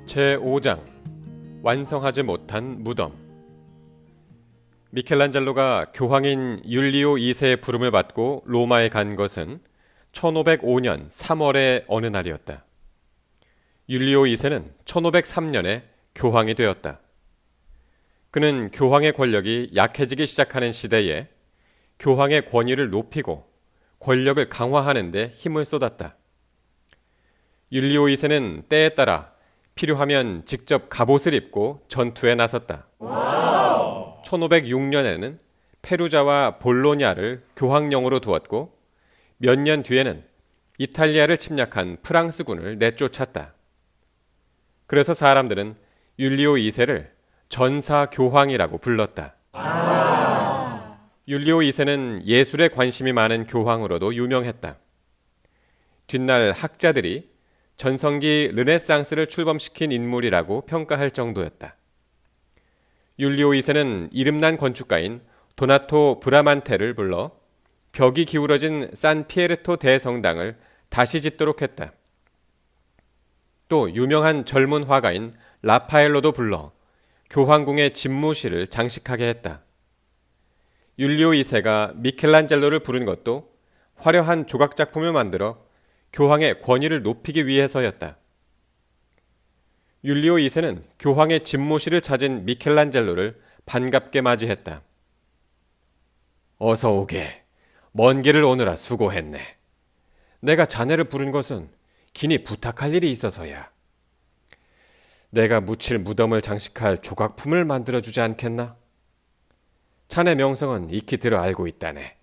제5장 완성하지 못한 무덤. 미켈란젤로가 교황인 율리오 2세의 부름을 받고 로마에 간 것은 1505년 3월의 어느 날이었다. 율리오 2세는 1503년에 교황이 되었다. 그는 교황의 권력이 약해지기 시작하는 시대에 교황의 권위를 높이고 권력을 강화하는 데 힘을 쏟았다. 율리오 2세는 때에 따라 필요하면 직접 갑옷을 입고 전투에 나섰다. 1506년에는 페루자와 볼로냐를 교황령으로 두었고 몇 년 뒤에는 이탈리아를 침략한 프랑스군을 내쫓았다. 그래서 사람들은 율리오 2세를 전사교황이라고 불렀다. 율리오 2세는 예술에 관심이 많은 교황으로도 유명했다. 뒷날 학자들이 전성기 르네상스를 출범시킨 인물이라고 평가할 정도였다. 율리오 2세는 이름난 건축가인 도나토 브라만테를 불러 벽이 기울어진 산 피에르토 대성당을 다시 짓도록 했다. 또 유명한 젊은 화가인 라파엘로도 불러 교황궁의 집무실을 장식하게 했다. 율리오 2세가 미켈란젤로를 부른 것도 화려한 조각작품을 만들어 교황의 권위를 높이기 위해서였다. 율리오 2세는 교황의 집무실을 찾은 미켈란젤로를 반갑게 맞이했다. 어서 오게. 먼 길을 오느라 수고했네. 내가 자네를 부른 것은 긴히 부탁할 일이 있어서야. 내가 묻힐 무덤을 장식할 조각품을 만들어주지 않겠나? 자네 명성은 익히 들어 알고 있다네.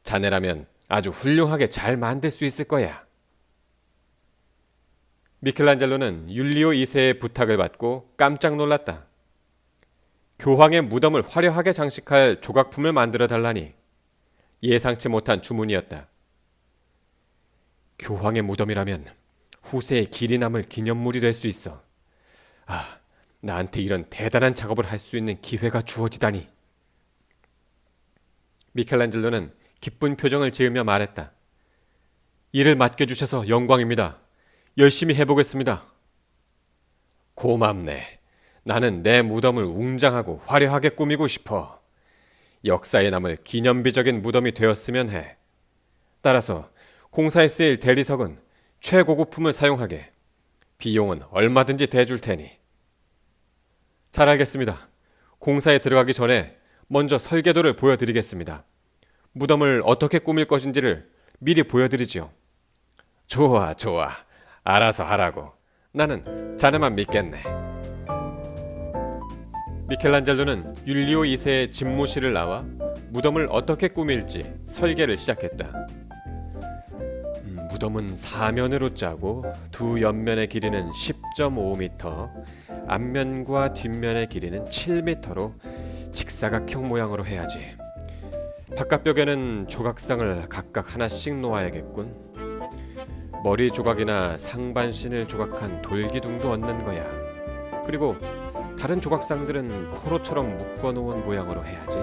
자네라면 아주 훌륭하게 잘 만들 수 있을 거야. 미켈란젤로는 율리오 2세의 부탁을 받고 깜짝 놀랐다. 교황의 무덤을 화려하게 장식할 조각품을 만들어 달라니 예상치 못한 주문이었다. 교황의 무덤이라면 후세의 길이 남을 기념물이 될 수 있어. 나한테 이런 대단한 작업을 할 수 있는 기회가 주어지다니. 미켈란젤로는 기쁜 표정을 지으며 말했다. 일을 맡겨주셔서 영광입니다. 열심히 해보겠습니다. 고맙네. 나는 내 무덤을 웅장하고 화려하게 꾸미고 싶어. 역사에 남을 기념비적인 무덤이 되었으면 해. 따라서 공사에 쓰일 대리석은 최고급품을 사용하게. 비용은 얼마든지 대줄 테니. 잘 알겠습니다. 공사에 들어가기 전에 먼저 설계도를 보여드리겠습니다. 무덤을 어떻게 꾸밀 것인지를 미리 보여드리지요. 좋아. 알아서 하라고. 나는 자네만 믿겠네. 미켈란젤로는 율리오 2세의 집무실을 나와 무덤을 어떻게 꾸밀지 설계를 시작했다. 무덤은 사면으로 짜고 두 옆면의 길이는 10.5m, 앞면과 뒷면의 길이는 7m로 직사각형 모양으로 해야지. 바깥벽에는 조각상을 각각 하나씩 놓아야겠군. 머리 조각이나 상반신을 조각한 돌기둥도 얻는 거야. 그리고 다른 조각상들은 포로처럼 묶어놓은 모양으로 해야지.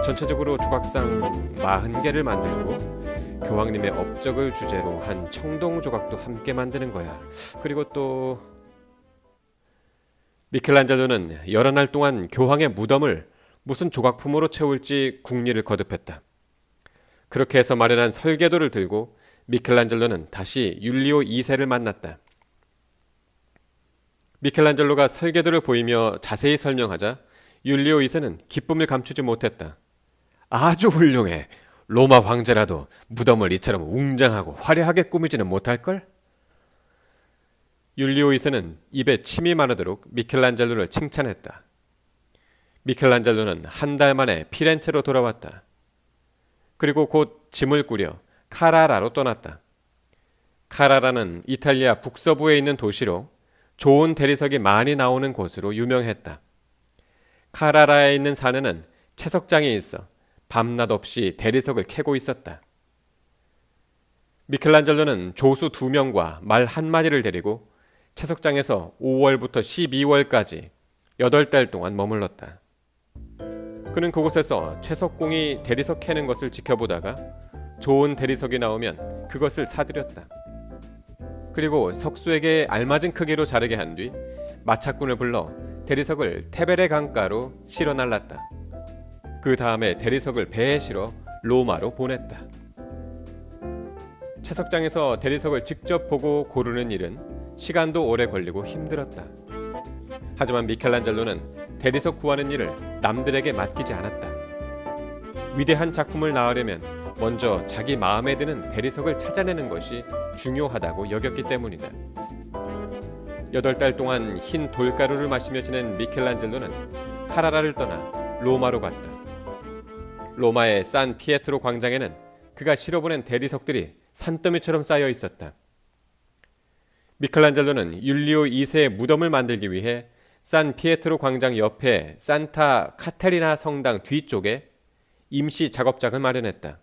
전체적으로 조각상 40개를 만들고 교황님의 업적을 주제로 한 청동 조각도 함께 만드는 거야. 그리고 또 미켈란젤로는 여러 날 동안 교황의 무덤을 무슨 조각품으로 채울지 궁리를 거듭했다. 그렇게 해서 마련한 설계도를 들고 미켈란젤로는 다시 율리오 2세를 만났다. 미켈란젤로가 설계도를 보이며 자세히 설명하자 율리오 2세는 기쁨을 감추지 못했다. 아주 훌륭해. 로마 황제라도 무덤을 이처럼 웅장하고 화려하게 꾸미지는 못할걸? 율리오 2세는 입에 침이 마르도록 미켈란젤로를 칭찬했다. 미켈란젤로는 한 달 만에 피렌체로 돌아왔다. 그리고 곧 짐을 꾸려 카라라로 떠났다. 카라라는 이탈리아 북서부에 있는 도시로 좋은 대리석이 많이 나오는 곳으로 유명했다. 카라라에 있는 산에는 채석장이 있어 밤낮 없이 대리석을 캐고 있었다. 미켈란젤로는 조수 2명과 말 1마리를 데리고 채석장에서 5월부터 12월까지 8달 동안 머물렀다. 그는 그곳에서 채석공이 대리석 캐는 것을 지켜보다가 좋은 대리석이 나오면 그것을 사들였다. 그리고 석수에게 알맞은 크기로 자르게 한 뒤 마차꾼을 불러 대리석을 테베레 강가로 실어 날랐다. 그 다음에 대리석을 배에 실어 로마로 보냈다. 채석장에서 대리석을 직접 보고 고르는 일은 시간도 오래 걸리고 힘들었다. 하지만 미켈란젤로는 대리석 구하는 일을 남들에게 맡기지 않았다. 위대한 작품을 낳으려면 먼저 자기 마음에 드는 대리석을 찾아내는 것이 중요하다고 여겼기 때문이다. 8달 동안 흰 돌가루를 마시며 지낸 미켈란젤로는 카라라를 떠나 로마로 갔다. 로마의 산 피에트로 광장에는 그가 실어보낸 대리석들이 산더미처럼 쌓여 있었다. 미켈란젤로는 율리오 2세의 무덤을 만들기 위해 산 피에트로 광장 옆에 산타 카테리나 성당 뒤쪽에 임시 작업장을 마련했다.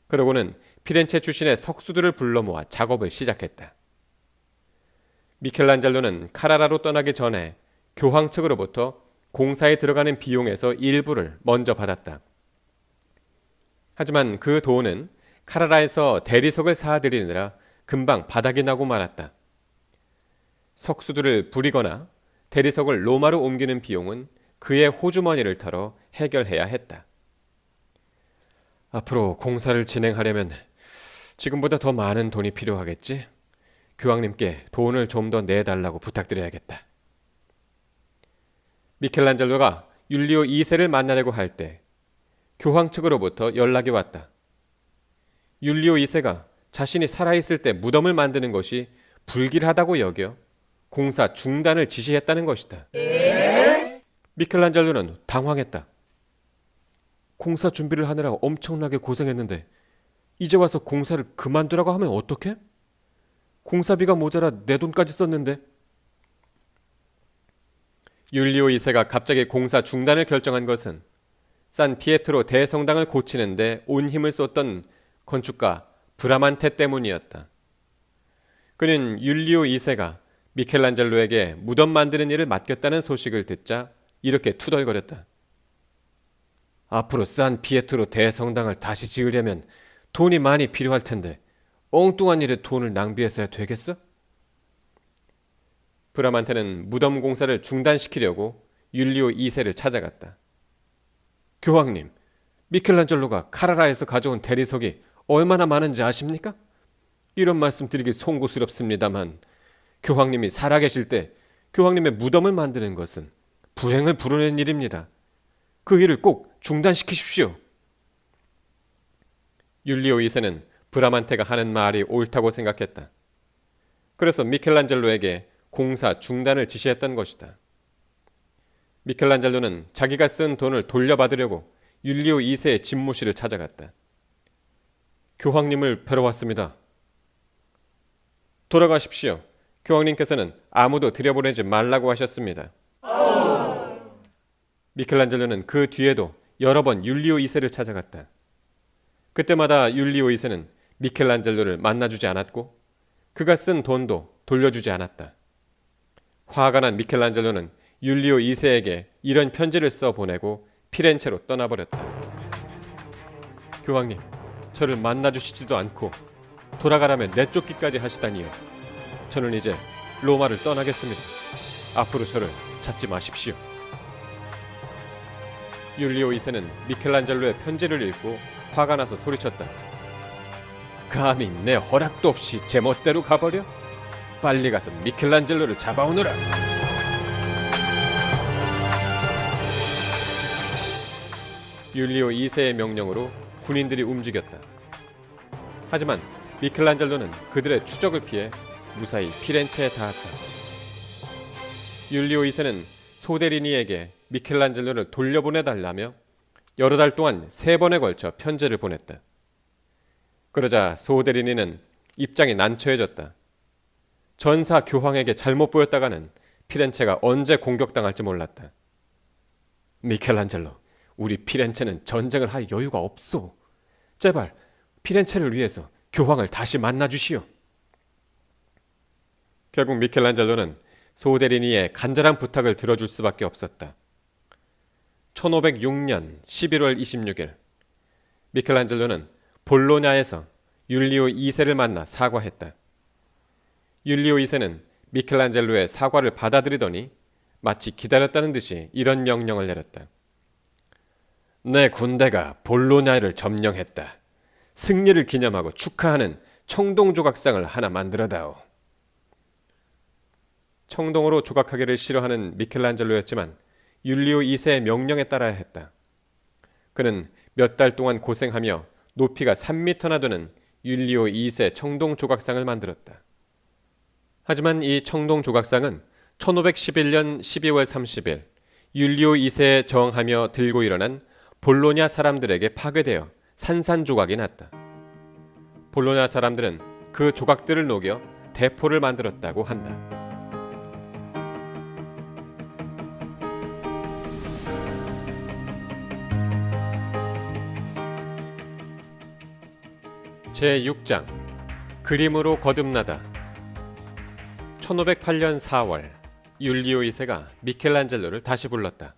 그러고는 피렌체 출신의 석수들을 불러 모아 작업을 시작했다. 미켈란젤로는 카라라로 떠나기 전에 교황 측으로부터 공사에 들어가는 비용에서 일부를 먼저 받았다. 하지만 그 돈은 카라라에서 대리석을 사들이느라 금방 바닥이 나고 말았다. 석수들을 부리거나 대리석을 로마로 옮기는 비용은 그의 호주머니를 털어 해결해야 했다. 앞으로 공사를 진행하려면 지금보다 더 많은 돈이 필요하겠지? 교황님께 돈을 좀 더 내달라고 부탁드려야겠다. 미켈란젤로가 율리오 2세를 만나려고 할 때 교황 측으로부터 연락이 왔다. 율리오 2세가 자신이 살아있을 때 무덤을 만드는 것이 불길하다고 여겨 공사 중단을 지시했다는 것이다. 미켈란젤로는 당황했다. 공사 준비를 하느라 엄청나게 고생했는데 이제 와서 공사를 그만두라고 하면 어떡해? 공사비가 모자라 내 돈까지 썼는데. 율리오 2세가 갑자기 공사 중단을 결정한 것은 산 피에트로 대성당을 고치는데 온 힘을 쏟던 건축가 브라만테 때문이었다. 그는 율리오 2세가 미켈란젤로에게 무덤 만드는 일을 맡겼다는 소식을 듣자 이렇게 투덜거렸다. 앞으로 산 피에트로 대성당을 다시 지으려면 돈이 많이 필요할 텐데 엉뚱한 일에 돈을 낭비했어야 되겠어? 브라만테는 무덤 공사를 중단시키려고 율리오 2세를 찾아갔다. 교황님, 미켈란젤로가 카라라에서 가져온 대리석이 얼마나 많은지 아십니까? 이런 말씀 드리기 송구스럽습니다만 교황님이 살아계실 때 교황님의 무덤을 만드는 것은 불행을 부르는 일입니다. 그 일을 꼭 중단시키십시오. 율리오 2세는 브라만테가 하는 말이 옳다고 생각했다. 그래서 미켈란젤로에게 공사 중단을 지시했던 것이다. 미켈란젤로는 자기가 쓴 돈을 돌려받으려고 율리오 2세의 집무실을 찾아갔다. 교황님을 뵈러 왔습니다. 돌아가십시오. 교황님께서는 아무도 들여보내지 말라고 하셨습니다. 미켈란젤로는 그 뒤에도 여러 번 율리오 2세를 찾아갔다. 그때마다 율리오 2세는 미켈란젤로를 만나주지 않았고 그가 쓴 돈도 돌려주지 않았다. 화가 난 미켈란젤로는 율리오 2세에게 이런 편지를 써 보내고 피렌체로 떠나버렸다. 교황님, 저를 만나주시지도 않고 돌아가라며 내쫓기까지 하시다니요. 저는 이제 로마를 떠나겠습니다. 앞으로 저를 찾지 마십시오. 율리오 2세는 미켈란젤로의 편지를 읽고 화가 나서 소리쳤다. 감히 내 허락도 없이 제 멋대로 가버려? 빨리 가서 미켈란젤로를 잡아오너라. 율리오 2세의 명령으로 군인들이 움직였다. 하지만 미켈란젤로는 그들의 추적을 피해 무사히 피렌체에 닿았다. 율리오 2세는 소데리니에게 미켈란젤로를 돌려보내달라며 여러 달 동안 3번에 걸쳐 편지를 보냈다. 그러자 소데리니는 입장이 난처해졌다. 전사 교황에게 잘못 보였다가는 피렌체가 언제 공격당할지 몰랐다. 미켈란젤로, 우리 피렌체는 전쟁을 할 여유가 없소. 제발 피렌체를 위해서 교황을 다시 만나주시오. 결국 미켈란젤로는 소데리니의 간절한 부탁을 들어줄 수밖에 없었다. 1506년 11월 26일 미켈란젤로는 볼로냐에서 율리오 2세를 만나 사과했다. 율리오 2세는 미켈란젤로의 사과를 받아들이더니 마치 기다렸다는 듯이 이런 명령을 내렸다. 내 군대가 볼로냐를 점령했다. 승리를 기념하고 축하하는 청동 조각상을 하나 만들어다오. 청동으로 조각하기를 싫어하는 미켈란젤로였지만 율리오 2세의 명령에 따라야 했다. 그는 몇 달 동안 고생하며 높이가 3m나 되는 율리오 2세 청동 조각상을 만들었다. 하지만 이 청동 조각상은 1511년 12월 30일 율리오 2세에 저항하며 들고 일어난 볼로냐 사람들에게 파괴되어 산산조각이 났다. 볼로냐 사람들은 그 조각들을 녹여 대포를 만들었다고 한다. 제6장 그림으로 거듭나다. 1508년 4월 율리오 2세가 미켈란젤로를 다시 불렀다.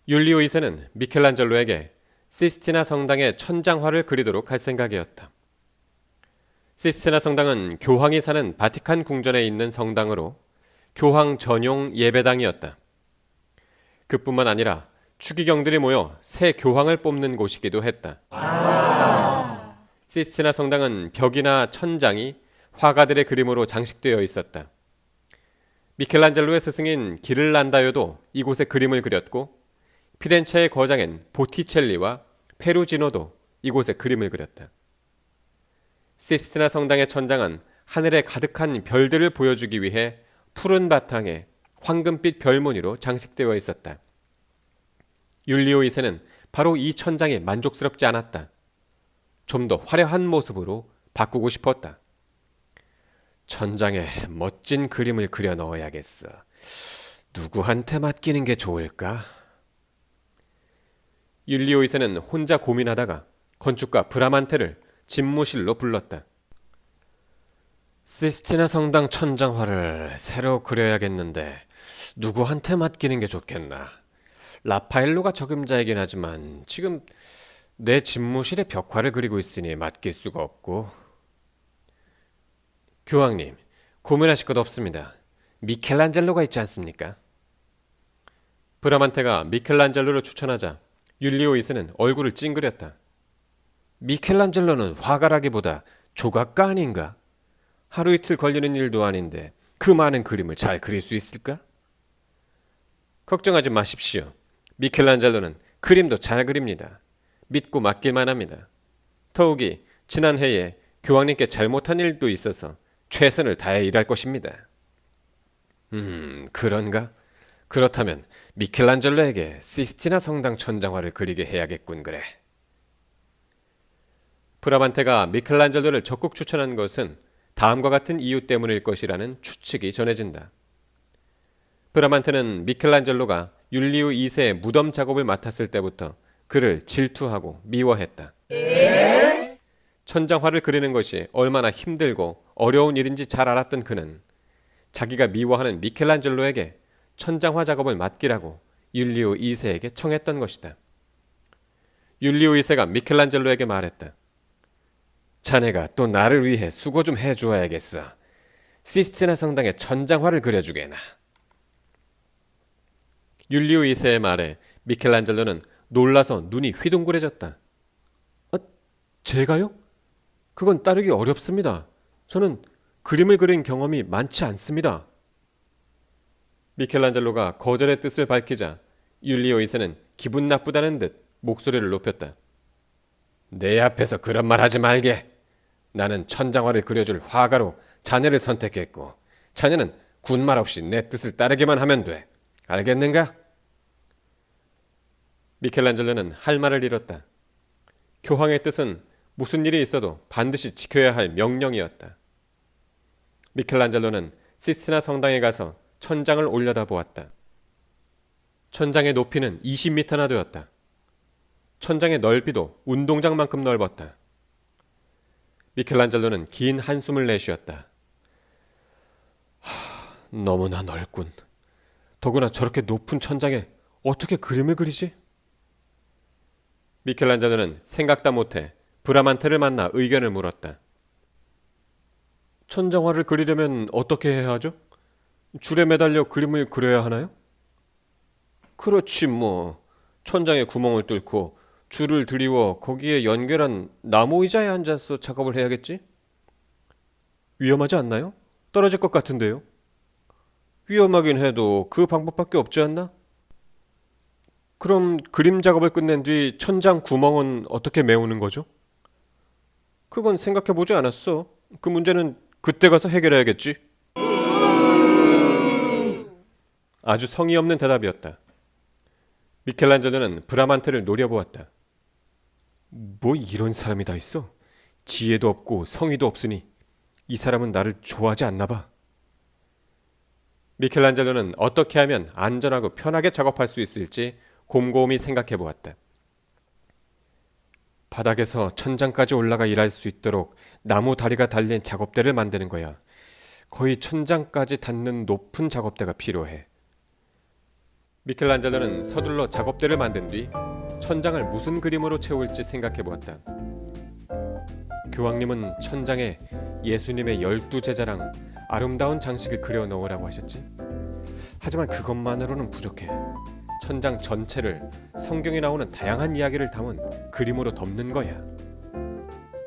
율리오 2세는 미켈란젤로에게 시스티나 성당의 천장화를 그리도록 할 생각이었다. 시스티나 성당은 교황이 사는 바티칸 궁전에 있는 성당으로 교황 전용 예배당이었다. 그뿐만 아니라 추기경들이 모여 새 교황을 뽑는 곳이기도 했다. 시스티나 성당은 벽이나 천장이 화가들의 그림으로 장식되어 있었다. 미켈란젤로의 스승인 기를란다요도 이곳에 그림을 그렸고 피렌체의 거장인 보티첼리와 페루지노도 이곳에 그림을 그렸다. 시스티나 성당의 천장은 하늘에 가득한 별들을 보여주기 위해 푸른 바탕에 황금빛 별무늬로 장식되어 있었다. 율리오 2세는 바로 이 천장에 만족스럽지 않았다. 좀 더 화려한 모습으로 바꾸고 싶었다. 천장에 멋진 그림을 그려 넣어야겠어. 누구한테 맡기는 게 좋을까? 율리오 2세는 혼자 고민하다가 건축가 브라만테를 집무실로 불렀다. 시스티나 성당 천장화를 새로 그려야겠는데 누구한테 맡기는 게 좋겠나? 라파엘로가 적임자이긴 하지만 지금 내 집무실에 벽화를 그리고 있으니 맡길 수가 없고. 교황님, 고민하실 것 없습니다. 미켈란젤로가 있지 않습니까? 브라만테가 미켈란젤로를 추천하자 율리오 2세는 얼굴을 찡그렸다. 미켈란젤로는 화가라기보다 조각가 아닌가? 하루 이틀 걸리는 일도 아닌데 그 많은 그림을 잘 그릴 수 있을까? 걱정하지 마십시오. 미켈란젤로는 그림도 잘 그립니다. 믿고 맡길만 합니다. 더욱이 지난해에 교황님께 잘못한 일도 있어서 최선을 다해 일할 것입니다. 그런가? 그렇다면 미켈란젤로에게 시스티나 성당 천장화를 그리게 해야겠군 그래. 브라만테가 미켈란젤로를 적극 추천한 것은 다음과 같은 이유 때문일 것이라는 추측이 전해진다. 브라만테는 미켈란젤로가 율리오 2세의 무덤 작업을 맡았을 때부터 그를 질투하고 미워했다. 천장화를 그리는 것이 얼마나 힘들고 어려운 일인지 잘 알았던 그는 자기가 미워하는 미켈란젤로에게 천장화 작업을 맡기라고 율리오 2세에게 청했던 것이다. 율리오 2세가 미켈란젤로에게 말했다. 자네가 또 나를 위해 수고 좀 해주어야겠어. 시스티나 성당의 천장화를 그려주게나. 율리오 2세의 말에 미켈란젤로는 놀라서 눈이 휘둥그레졌다. 제가요? 그건 따르기 어렵습니다. 저는 그림을 그린 경험이 많지 않습니다. 미켈란젤로가 거절의 뜻을 밝히자 율리오 2세는 기분 나쁘다는 듯 목소리를 높였다. 내 앞에서 그런 말 하지 말게. 나는 천장화를 그려줄 화가로 자네를 선택했고 자네는 군말 없이 내 뜻을 따르기만 하면 돼. 알겠는가? 미켈란젤로는 할 말을 잃었다. 교황의 뜻은 무슨 일이 있어도 반드시 지켜야 할 명령이었다. 미켈란젤로는 시스티나 성당에 가서 천장을 올려다 보았다. 천장의 높이는 20m나 되었다. 천장의 넓이도 운동장만큼 넓었다. 미켈란젤로는 긴 한숨을 내쉬었다. 너무나 넓군. 더구나 저렇게 높은 천장에 어떻게 그림을 그리지? 미켈란젤로는 생각다 못해 브라만테를 만나 의견을 물었다. 천장화를 그리려면 어떻게 해야 하죠? 줄에 매달려 그림을 그려야 하나요? 그렇지 뭐. 천장에 구멍을 뚫고 줄을 들이워 거기에 연결한 나무 의자에 앉아서 작업을 해야겠지? 위험하지 않나요? 떨어질 것 같은데요. 위험하긴 해도 그 방법밖에 없지 않나? 그럼 그림 작업을 끝낸 뒤 천장 구멍은 어떻게 메우는 거죠? 그건 생각해보지 않았어. 그 문제는 그때 가서 해결해야겠지. 아주 성의 없는 대답이었다. 미켈란젤로는 브라만테를 노려보았다. 뭐 이런 사람이 다 있어? 지혜도 없고 성의도 없으니 이 사람은 나를 좋아하지 않나 봐. 미켈란젤로는 어떻게 하면 안전하고 편하게 작업할 수 있을지 곰곰이 생각해 보았다. 바닥에서 천장까지 올라가 일할 수 있도록 나무 다리가 달린 작업대를 만드는 거야. 거의 천장까지 닿는 높은 작업대가 필요해. 미켈란젤로는 서둘러 작업대를 만든 뒤 천장을 무슨 그림으로 채울지 생각해 보았다. 교황님은 천장에 예수님의 12제자랑 아름다운 장식을 그려 넣으라고 하셨지. 하지만 그것만으로는 부족해. 천장 전체를 성경에 나오는 다양한 이야기를 담은 그림으로 덮는 거야.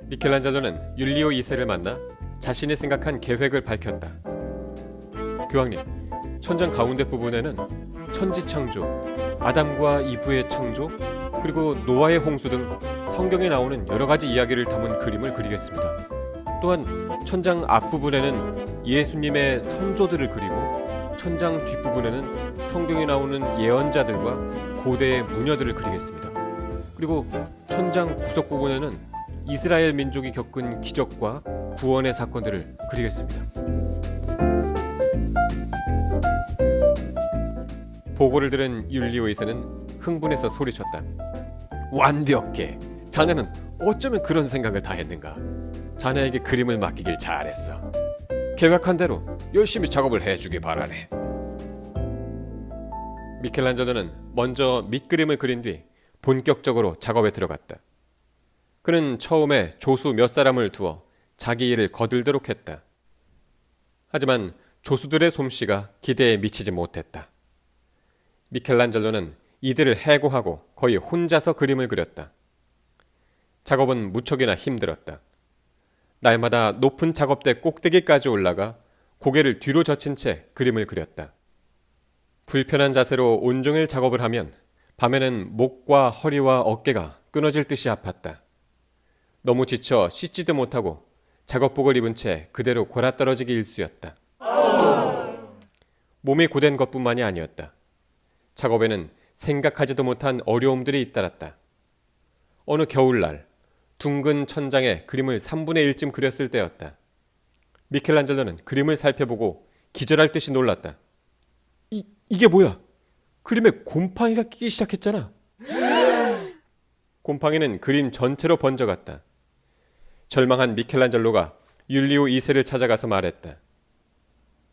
미켈란젤로는 율리오 2세를 만나 자신이 생각한 계획을 밝혔다. 교황님, 천장 가운데 부분에는 천지창조, 아담과 이브의 창조, 그리고 노아의 홍수 등 성경에 나오는 여러 가지 이야기를 담은 그림을 그리겠습니다. 또한 천장 앞부분에는 예수님의 선조들을 그리고 천장 뒷부분에는 성경에 나오는 예언자들과 고대의 무녀들을 그리겠습니다. 그리고 천장 구석 부분에는 이스라엘 민족이 겪은 기적과 구원의 사건들을 그리겠습니다. 보고를 들은 율리오 2세는 흥분해서 소리쳤다. 완벽해. 자네는 어쩌면 그런 생각을 다 했는가. 자네에게 그림을 맡기길 잘했어. 계획한 대로 열심히 작업을 해주길 바라네. 미켈란젤로는 먼저 밑그림을 그린 뒤 본격적으로 작업에 들어갔다. 그는 처음에 조수 몇 사람을 두어 자기 일을 거들도록 했다. 하지만 조수들의 솜씨가 기대에 미치지 못했다. 미켈란젤로는 이들을 해고하고 거의 혼자서 그림을 그렸다. 작업은 무척이나 힘들었다. 날마다 높은 작업대 꼭대기까지 올라가 고개를 뒤로 젖힌 채 그림을 그렸다. 불편한 자세로 온종일 작업을 하면 밤에는 목과 허리와 어깨가 끊어질 듯이 아팠다. 너무 지쳐 씻지도 못하고 작업복을 입은 채 그대로 골아떨어지기 일쑤였다. 몸이 고된 것뿐만이 아니었다. 작업에는 생각하지도 못한 어려움들이 잇따랐다. 어느 겨울날 둥근 천장에 그림을 3분의 1쯤 그렸을 때였다. 미켈란젤로는 그림을 살펴보고 기절할 듯이 놀랐다. 이게 뭐야? 그림에 곰팡이가 끼기 시작했잖아. 곰팡이는 그림 전체로 번져갔다. 절망한 미켈란젤로가 율리오 2세를 찾아가서 말했다.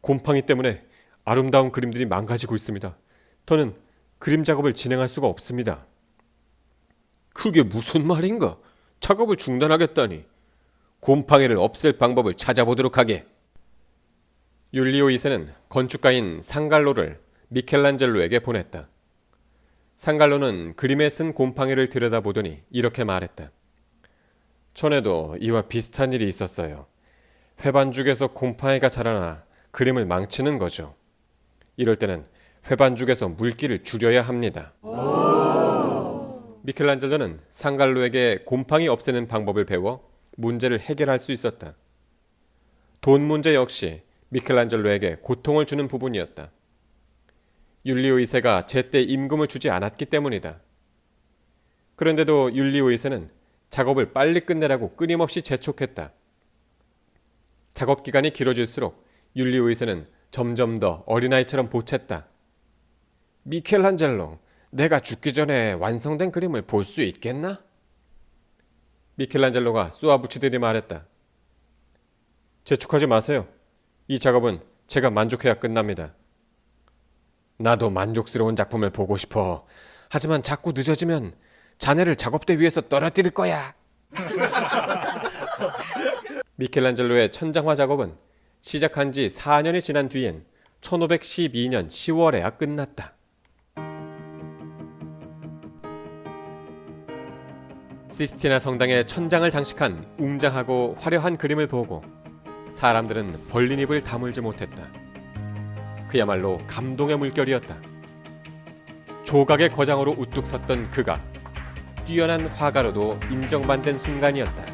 곰팡이 때문에 아름다운 그림들이 망가지고 있습니다. 더는 그림 작업을 진행할 수가 없습니다. 그게 무슨 말인가? 작업을 중단하겠다니. 곰팡이를 없앨 방법을 찾아보도록 하게. 율리오 2세는 건축가인 상갈로를 미켈란젤로에게 보냈다. 상갈로는 그림에 쓴 곰팡이를 들여다보더니 이렇게 말했다. 전에도 이와 비슷한 일이 있었어요. 회반죽에서 곰팡이가 자라나 그림을 망치는 거죠. 이럴 때는 회반죽에서 물기를 줄여야 합니다. 미켈란젤로는 상갈로에게 곰팡이 없애는 방법을 배워 문제를 해결할 수 있었다. 돈 문제 역시 미켈란젤로에게 고통을 주는 부분이었다. 율리오 2세가 제때 임금을 주지 않았기 때문이다. 그런데도 율리오 2세는 작업을 빨리 끝내라고 끊임없이 재촉했다. 작업 기간이 길어질수록 율리오 2세는 점점 더 어린아이처럼 보챘다. 미켈란젤로, 내가 죽기 전에 완성된 그림을 볼 수 있겠나? 미켈란젤로가 쏘아붙이더니 말했다. 재촉하지 마세요. 이 작업은 제가 만족해야 끝납니다. 나도 만족스러운 작품을 보고 싶어. 하지만 자꾸 늦어지면 자네를 작업대 위에서 떨어뜨릴 거야. 미켈란젤로의 천장화 작업은 시작한 지 4년이 지난 뒤엔 1512년 10월에야 끝났다. 시스티나 성당의 천장을 장식한 웅장하고 화려한 그림을 보고 사람들은 벌린 입을 다물지 못했다. 그야말로 감동의 물결이었다. 조각의 거장으로 우뚝 섰던 그가 뛰어난 화가로도 인정받는 순간이었다.